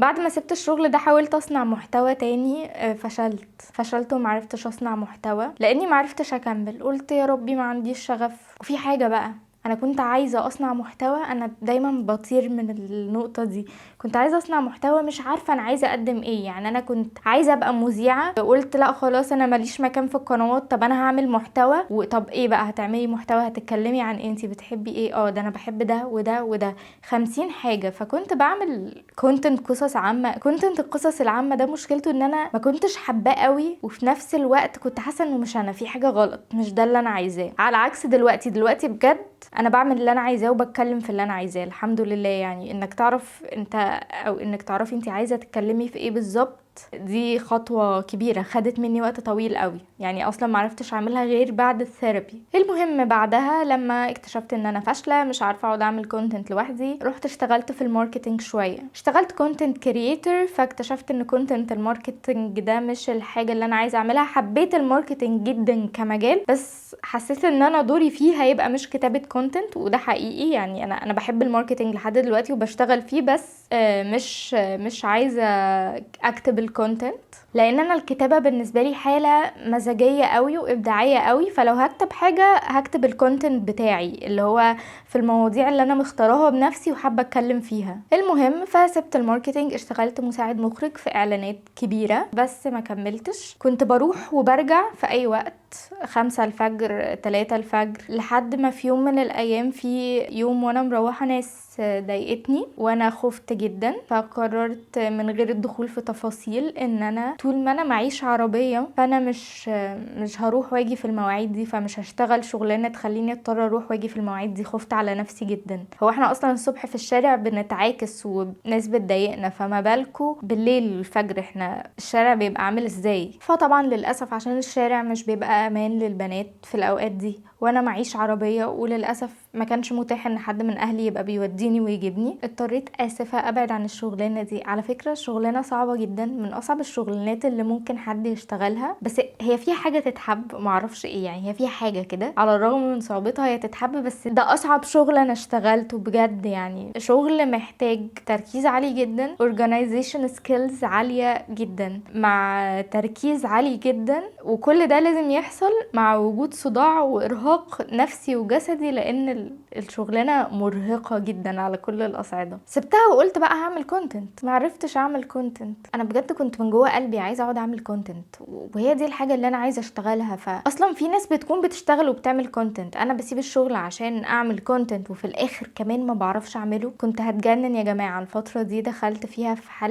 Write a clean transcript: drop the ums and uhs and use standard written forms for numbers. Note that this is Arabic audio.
بعد ما سبت الشغل ده حاولت اصنع محتوى تاني، فشلت ومعرفتش اصنع محتوى لاني معرفتش اكمل. قلت يا ربي ما عنديش شغف. وفي حاجة بقى، انا كنت عايزة اصنع محتوى، انا دايما بطير من النقطة دي. كنت عايزة اصنع محتوى، مش عارفة انا عايزة اقدم ايه. يعني انا كنت عايزة ابقى مذيعة، قلت لا خلاص انا ماليش مكان في القنوات، طب انا هعمل محتوى. وطب ايه بقى هتعملي محتوى؟ هتتكلمي عن ايه؟ انتي بتحبي ايه؟ ده انا بحب ده وده وده، 50 حاجة. فكنت بعمل كونتنت قصص عامة. كونتنت القصص العامة ده مشكلته ان انا ما كنتش حباه قوي، وفي نفس الوقت كنت حاسة انه مش انا، في حاجة غلط، مش ده اللي انا عايزاه. على عكس دلوقتي بجد انا بعمل اللي انا عايزاه وبتكلم في اللي انا عايزاه الحمد لله. يعني انك تعرف انت، او انك تعرفي انت عايزه تتكلمي في ايه بالظبط، دي خطوة كبيرة خدت مني وقت طويل قوي. يعني اصلا معرفتش اعملها غير بعد الثيرابي. المهم بعدها لما اكتشفت ان انا فاشلة مش عارفة اقعد اعمل كونتنت لوحدي، رحت اشتغلت في الماركتينج شوية، اشتغلت كونتنت كرييتور. فاكتشفت ان كونتنت الماركتينج ده مش الحاجة اللي انا عايزة اعملها. حبيت الماركتينج جدا كمجال، بس حسيت ان انا دوري فيه هيبقى مش كتابة كونتنت، وده حقيقي. يعني انا بحب الماركتينج لحد دلوقتي وبشتغل فيه، بس مش عايزة اكتب الكونتنت، لان انا الكتابة بالنسبة لي حالة مزاجية قوي وابداعية قوي. فلو هكتب حاجة هكتب الكونتنت بتاعي اللي هو في المواضيع اللي انا مختارها بنفسي وحابة اتكلم فيها. المهم فسبت الماركتينج، اشتغلت مساعد مخرج في اعلانات كبيرة، بس ما كملتش. كنت بروح وبرجع في اي وقت، 5 الفجر 3 الفجر، لحد ما في يوم من الايام، في يوم وانا مروحة ناس ضايقتني وانا خفت جدا. فقررت من غير الدخول في تفاصيل ان انا طول ما انا معيش عربية فانا مش هروح واجي في المواعيد دي، فمش هشتغل شغلانة تخليني اضطر اروح واجي في المواعيد دي. خفت على نفسي جدا. هو احنا اصلا الصبح في الشارع بنتعاكس وناس بتضايقنا، فما بالكو بالليل الفجر احنا الشارع بيبقى عامل ازاي. فطبعا للاسف عشان الشارع مش بيبقى امان للبنات في الاوقات دي، وانا معيش عربية، وللاسف ما كانش متاح ان حد من اهلي يبقى بيوديني ويجيبني، اضطريت اسفة ابعد عن الشغلانة دي. على فكرة الشغلانة صعبة جدا، من اصعب الشغلانات اللي ممكن حد يشتغلها، بس هي فيها حاجة تتحب، معرفش ايه يعني، هي فيها حاجة كده على الرغم من صعوبتها هي تتحب. بس ده اصعب شغل انا اشتغلته بجد. يعني شغل محتاج تركيز عالي جدا، organization skills عالية جدا، مع تركيز عالي جدا، وكل ده لازم يحصل مع وجود صداع وارهاق نفسي وجسدي، لان الشغلانه مرهقه جدا على كل الاصعده. سبتها وقلت بقى هعمل كونتنت، معرفتش اعمل كونتنت. انا بجد كنت من جوه قلبي عايزه اقعد اعمل كونتنت، وهي دي الحاجه اللي انا عايزه اشتغلها. فاصلا في ناس بتكون بتشتغل وبتعمل كونتنت، انا بسيب الشغل عشان اعمل كونتنت وفي الاخر كمان ما بعرفش اعمله. كنت هتجنن يا جماعه. الفتره دي دخلت فيها في حاله